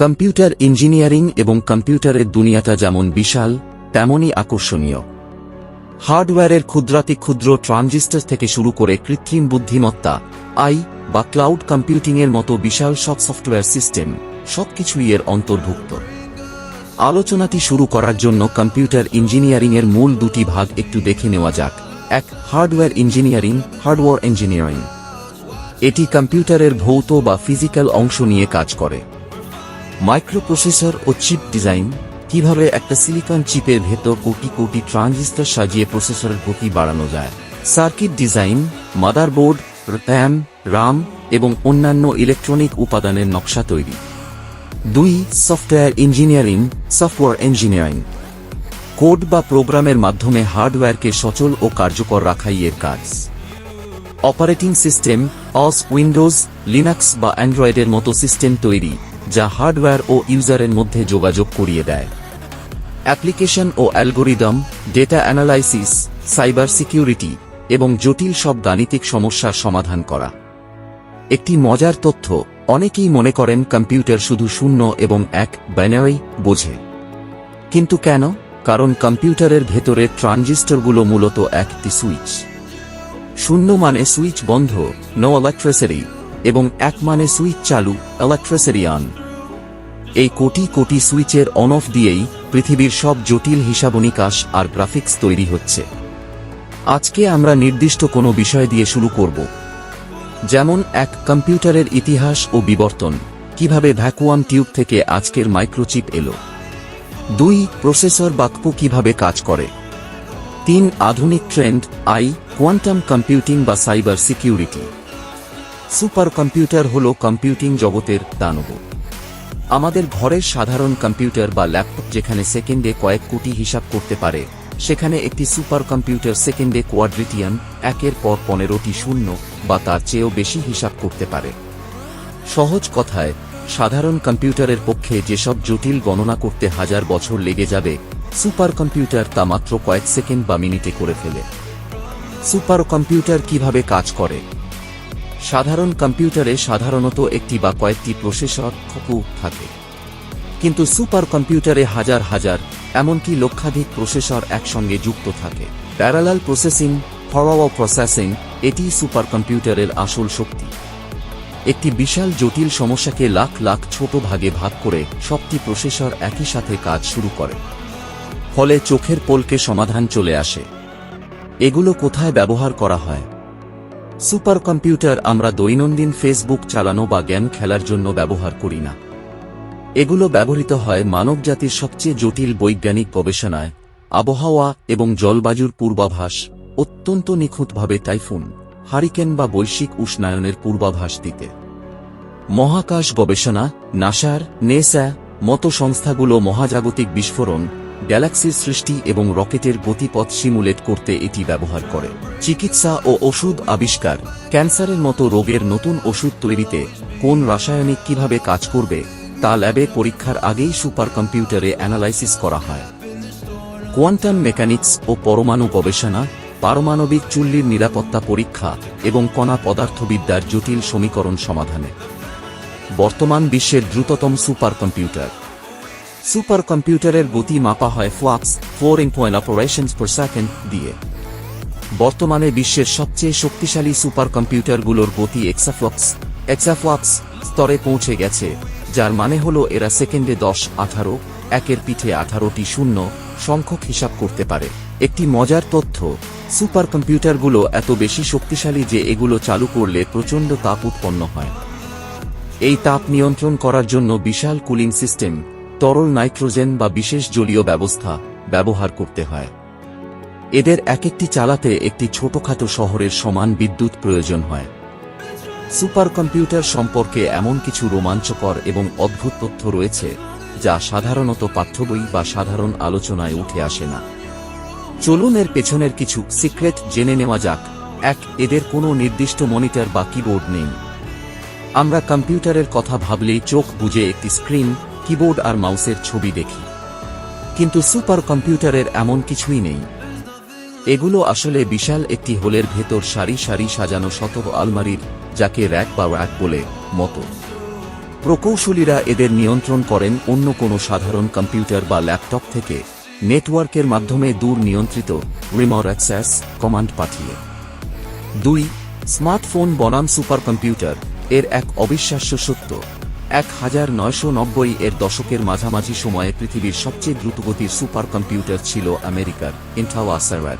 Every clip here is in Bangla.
কম্পিউটার ইঞ্জিনিয়ারিং এবং কম্পিউটারের দুনিয়াটা যেমন বিশাল তেমনই আকর্ষণীয়। হার্ডওয়্যারের ক্ষুদ্রাতি ক্ষুদ্র ট্রানজিস্টর থেকে শুরু করে কৃত্রিম বুদ্ধিমত্তা বা ক্লাউড কম্পিউটিংয়ের মতো বিশাল সব সফটওয়্যার সিস্টেম সবকিছুই এর অন্তর্ভুক্ত। আলোচনাটি শুরু করার জন্য কম্পিউটার ইঞ্জিনিয়ারিংয়ের মূল দুটি ভাগ একটু দেখে নেওয়া যাক। এক, হার্ডওয়্যার ইঞ্জিনিয়ারিং। এটি কম্পিউটারের ভৌত বা ফিজিক্যাল অংশ নিয়ে কাজ করে। মাইক্রোপ্রসেসর ও চিপ ডিজাইন, কিভাবে একটা সিলিকন চিপের ভেতর কোটি কোটি ট্রানজিস্টর সাজিয়ে প্রসেসরের গতি বাড়ানো যায়। সার্কিট ডিজাইন, মাদারবোর্ড, RAM এবং অন্যান্য ইলেকট্রনিক উপাদানের নকশা তৈরি। 2, সফটওয়্যার ইঞ্জিনিয়ারিং। কোড বা প্রোগ্রামের মাধ্যমে হার্ডওয়্যারকে সচল ও কার্যকর রাখাই এর কাজ। অপারেটিং সিস্টেম, উইন্ডোজ, লিনাক্স বা অ্যান্ড্রয়েডের মতো সিস্টেম তৈরি, যা হার্ডওয়্যার ও ইউজারের মধ্যে যোগাযোগ করিয়ে দেয়। অ্যাপ্লিকেশন ও algorithm, data analysis, cyber security এবং জটিল সব গাণিতিক সমস্যার সমাধান করা। একটি মজার তথ্য, অনেকেই মনে করেন কম্পিউটার শুধু 0 এবং 1 বাইনারি বোঝে। কিন্তু কেন? কারণ কম্পিউটারের ভেতরের ট্রানজিস্টরগুলো মূলত একটি সুইচ। 0 মানে সুইচ বন্ধ, নো ইলেকট্রিসিটি, এবং 1 মানে সুইচ চালু, ইলেকট্রিসিটি অন। এই কোটি কোটি সুইচের অন অফ দিয়েই পৃথিবীর সব জটিল হিসাবনিকাশ আর গ্রাফিক্স তৈরি হচ্ছে। আজকে আমরা নির্দিষ্ট কোনো বিষয় দিয়ে শুরু করব, যেমন 1, কম্পিউটারের ইতিহাস ও বিবর্তন, কিভাবে ভ্যাকুয়াম টিউব থেকে আজকের মাইক্রোচিপ এলো। 2, প্রসেসর বাক্য কিভাবে কাজ করে। 3, আধুনিক ট্রেন্ড, কোয়ান্টাম কম্পিউটিং বা সাইবার সিকিউরিটি। সুপার কম্পিউটার হল কম্পিউটিং জগতের দানব। আমাদের ঘরের সাধারণ কম্পিউটার বা ল্যাপটপ যেখানে সেকেন্ডে কয়েক কোটি হিসাব করতে পারে, সেখানে একটি সুপার কম্পিউটার সেকেন্ডে কোয়াড্রিটিয়ান, 1-এর পর 15টি শূন্য বা তার চেয়েও বেশি হিসাব করতে পারে। সহজ কথায়, সাধারণ কম্পিউটারের পক্ষে যেসব জটিল গণনা করতে 1000 বছর লেগে যাবে, সুপার কম্পিউটার তা মাত্র কয়েক সেকেন্ড বা মিনিটে করে ফেলে। সুপার কম্পিউটার কিভাবে কাজ করে। সাধারণ কম্পিউটারে সাধারণত একটি বা কয়েকটি প্রসেসর থাকে, কিন্তু সুপার কম্পিউটারে হাজার হাজার, এমনকি লক্ষাধিক প্রসেসর একসঙ্গে যুক্ত থাকে। প্যারালাল প্রসেসিং, এটি সুপার কম্পিউটারের আসল শক্তি। একটি বিশাল জটিল সমস্যাকে লাখ লাখ ছোট ভাগে ভাগ করে সবটি প্রসেসর একই সাথে কাজ শুরু করে, ফলে চোখের পলকে সমাধান চলে আসে। এগুলো কোথায় ব্যবহার করা হয়? সুপার কম্পিউটার আমরা দৈনন্দিন ফেসবুক চালানো বা গেম খেলার জন্য ব্যবহার করি না। এগুলো ব্যবহৃত হয় মানবজাতির সবচেয়ে জটিল বৈজ্ঞানিক গবেষণায়, আবহাওয়া এবং জলবায়ুর পূর্বাভাস, অত্যন্ত নিখুঁতভাবে টাইফুন, হারিকেন বা বৈশ্বিক উষ্ণায়নের পূর্বাভাস দিতে। মহাকাশ গবেষণা, নাসার, নেসা মতো সংস্থাগুলো মহাজাগতিক বিস্ফোরণ, গ্যালাক্সির সৃষ্টি এবং রকেটের গতিপথ সিমুলেট করতে এটি ব্যবহার করে। চিকিৎসা ও ওষুধ আবিষ্কার, ক্যান্সারের মতো রোগের নতুন ওষুধ তৈরিতে কোন রাসায়নিক কিভাবে কাজ করবে তা ল্যাবে পরীক্ষার আগেই সুপার কম্পিউটারে অ্যানালাইসিস করা হয়। কোয়ান্টাম মেকানিক্স ও পরমাণু গবেষণা, পারমাণবিক চুল্লির নিরাপত্তা পরীক্ষা এবং কণা পদার্থবিদ্যার জটিল সমীকরণ সমাধানে। বর্তমান বিশ্বের দ্রুততম সুপার কম্পিউটার। সুপার কম্পিউটারের গতি মাপা হয় ফ্লাক্স 4 অপারেশনস পার সেকেন্ড দিয়ে। বর্তমানে বিশ্বের সবচেয়ে শক্তিশালী সুপার কম্পিউটারগুলোর গতি এক্সাফ্লক্স স্তরে পৌঁছে গেছে, যার মানে হল এরা সেকেন্ডে 10-18, 1-এর পিঠে 18টি শূন্য সংখ্যক হিসাব করতে পারে। একটি মজার তথ্য, সুপার কম্পিউটারগুলো এত বেশি শক্তিশালী যে এগুলো চালু করলে প্রচণ্ড তাপ উৎপন্ন হয়। এই তাপ নিয়ন্ত্রণ করার জন্য বিশাল কুলিং সিস্টেম, তরল নাইট্রোজেন বা বিশেষ জলীয় ব্যবস্থা ব্যবহার করতে হয়। এদের এক একটি চালাতে একটি ছোটখাটো শহরের সমান বিদ্যুৎ প্রয়োজন হয়। সুপার কম্পিউটার সম্পর্কে এমন কিছু রোমাঞ্চকর এবং অদ্ভুত তথ্য রয়েছে যা সাধারণত পাঠ্যবই বা সাধারণ আলোচনায় উঠে আসে না। চলুন এর পেছনের কিছু সিক্রেট জেনে নেওয়া যাক। 1, এদের কোনো নির্দিষ্ট মনিটর বা কিবোর্ড নেই। আমরা কম্পিউটারের কথা ভাবলেই চোখ বুজে একটি স্ক্রিন, কিবোর্ড আর মাউসের ছবি দেখি, কিন্তু সুপার কম্পিউটারের এমন কিছুই নেই। এগুলো আসলে বিশাল একটি হোলের ভেতর সারি সারি সাজানো শত আলমারির, যাকে র্যাক বা র্যাক বলে, মতো। প্রকৌশলীরা এদের নিয়ন্ত্রণ করেন অন্য কোনো সাধারণ কম্পিউটার বা ল্যাপটপ থেকে নেটওয়ার্কের মাধ্যমে দূর নিয়ন্ত্রিত রিমোট অ্যাক্সেস কমান্ড পাঠিয়ে। 2. স্মার্টফোন বনাম সুপার কম্পিউটার এর এক অবিশ্বাস্য সত্য। 1990 এর দশকের মাঝামাঝি সময়ে পৃথিবীর সবচেয়ে দ্রুতগতির সুপার কম্পিউটার ছিল আমেরিকার ইন্টেল সার্ভার।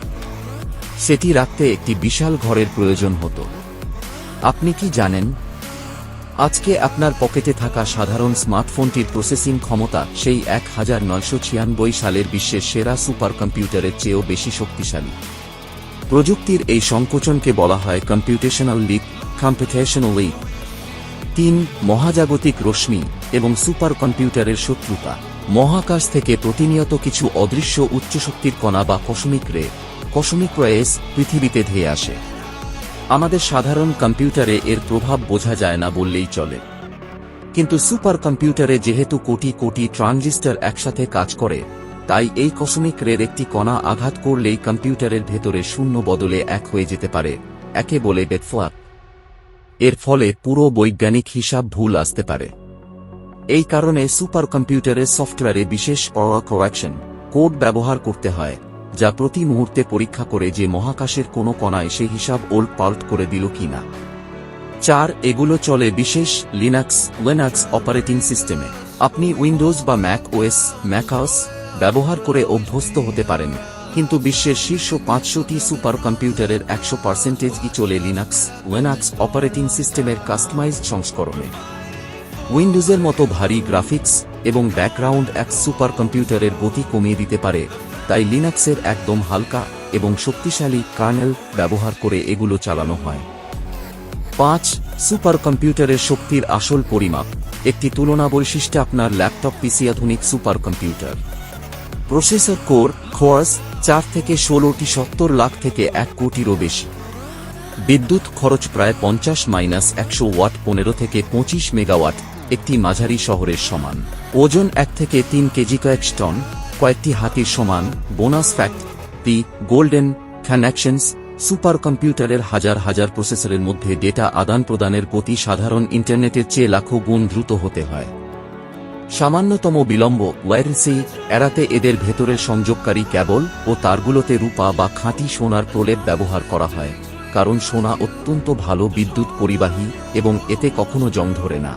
সেটি রাখতে একটি বিশাল ঘরের প্রয়োজন হতো। আপনি কি জানেন, আজকে আপনার পকেটে থাকা সাধারণ স্মার্টফোনটির প্রসেসিং ক্ষমতা সেই 1996 সালের বিশ্বের সেরা সুপার কম্পিউটারের চেয়েও বেশি শক্তিশালী। প্রযুক্তির এই সংকোচনকে বলা হয় কম্পিউটেশনাল লিপ, কম্পিউটেশনাল লিপ। 3. মহাজাগতিক রশ্মি এবং সুপার কম্পিউটারের শত্রুতা। মহাকাশ থেকে প্রতিনিয়ত কিছু অদৃশ্য উচ্চশক্তির কণা বা কসমিক রেস পৃথিবীতে ধেয়ে আসে। আমাদের সাধারণ কম্পিউটারে এর প্রভাব বোঝা যায় না বললেই চলে, কিন্তু সুপার কম্পিউটারে যেহেতু কোটি কোটি ট্রানজিস্টর একসাথে কাজ করে, তাই এই কসমিক রের একটি কণা আঘাত করলেই কম্পিউটারের ভেতরে শূন্য বদলে এক হয়ে যেতে পারে, একে বলে বেটফ্লাপ। এর ফলে পুরো বৈজ্ঞানিক হিসাব ভুল আসতে পারে। এই কারণে সুপার কম্পিউটারের সফটওয়্যারে বিশেষ পাওয়ার কারেকশন কোড ব্যবহার করতে হয়, যা প্রতি মুহূর্তে পরীক্ষা করে যে মহাকাশের কোনো কণায় সেই হিসাব ওলটপালট করে দিল কিনা। 4. এগুলো চলে বিশেষ লিনাক্স অপারেটিং সিস্টেমে। আপনি উইন্ডোজ বা ম্যাক ওএস ব্যবহার করে অভ্যস্ত হতে পারেন, কিন্তু বিশ্বের শীর্ষ 500টি সুপার কম্পিউটারের 100%ই চলে লিনাক্স অপারেটিং সিস্টেমের কাস্টমাইজড সংস্করণে। উইন্ডোজের মতো ভারী গ্রাফিক্স এবং ব্যাকগ্রাউন্ড এক সুপার কম্পিউটারের গতি কমিয়ে দিতে পারে, তাই লিনাক্সের একদম হালকা এবং শক্তিশালী কার্নেল ব্যবহার করে এগুলো চালানো হয়। 5. সুপার কম্পিউটারের শক্তির আসল পরিমাপ। একটি তুলনা বৈশিষ্ট্য আপনার ল্যাপটপ পিসি আধুনিক সুপার কম্পিউটার। প্রসেসর কোর্স 4 থেকে 16টি 70 লাখ থেকে 1 কোটিরও বেশি। বিদ্যুৎ খরচ প্রায় 50-100 ওয়াট, 15 থেকে 25 মেগাওয়াট, একটি মাঝারি শহরের সমান। ওজন 1 থেকে 3 কেজি, কয়েকটি হাতির সমান। Bonus fact: golden connections. Super কম্পিউটারের হাজার প্রসেসরের মধ্যে ডেটা আদান প্রদানের গতি সাধারণ ইন্টারনেটের চেয়ে লাখো গুণ দ্রুত হতে হয়। সামান্যতম বিলম্ব ওয়ারেন্সি এড়াতে এদের ভেতরের সংযোগকারী কেবল ও তারগুলোতে রূপা বা খাঁটি সোনার প্রলেপ ব্যবহার করা হয়, কারণ সোনা অত্যন্ত ভালো বিদ্যুৎ পরিবাহী এবং এতে কখনো জং ধরে না।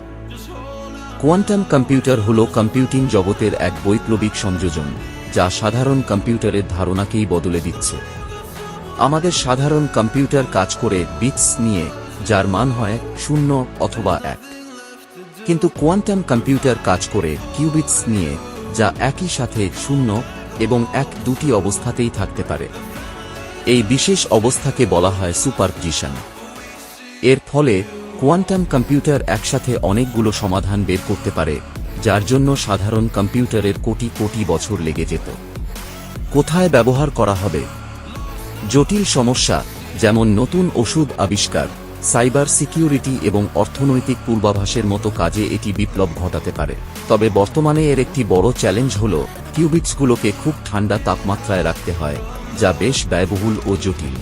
কোয়ান্টাম কম্পিউটার হল কম্পিউটিং জগতের এক বৈপ্লবিক সংযোজন, যা সাধারণ কম্পিউটারের ধারণাকেই বদলে দিচ্ছে। আমাদের সাধারণ কম্পিউটার কাজ করে বিটস নিয়ে, যার মান হয় 0 অথবা 1, কিন্তু কোয়ান্টাম কম্পিউটার কাজ করে কিউবিটস নিয়ে, যা একই সাথে 0 এবং 1 দুটি অবস্থাতেই থাকতে পারে। এই বিশেষ অবস্থাকে বলা হয় সুপারপজিশন। এর ফলে কোয়ান্টাম কম্পিউটার একসাথে অনেকগুলো সমাধান বের করতে পারে, যার জন্য সাধারণ কম্পিউটারের কোটি কোটি বছর লেগে যেত। কোথায় ব্যবহার করা হবে? জটিল সমস্যা যেমন নতুন ওষুধ আবিষ্কার, সাইবার সিকিউরিটি এবং অর্থনৈতিক পূর্বাভাসের মতো কাজে এটি বিপ্লব ঘটাতে পারে। তবে বর্তমানে এর একটি বড় চ্যালেঞ্জ হল কিউবিটসগুলোকে খুব ঠান্ডা তাপমাত্রায় রাখতে হয়, যা বেশ ব্যয়বহুল ও জটিল।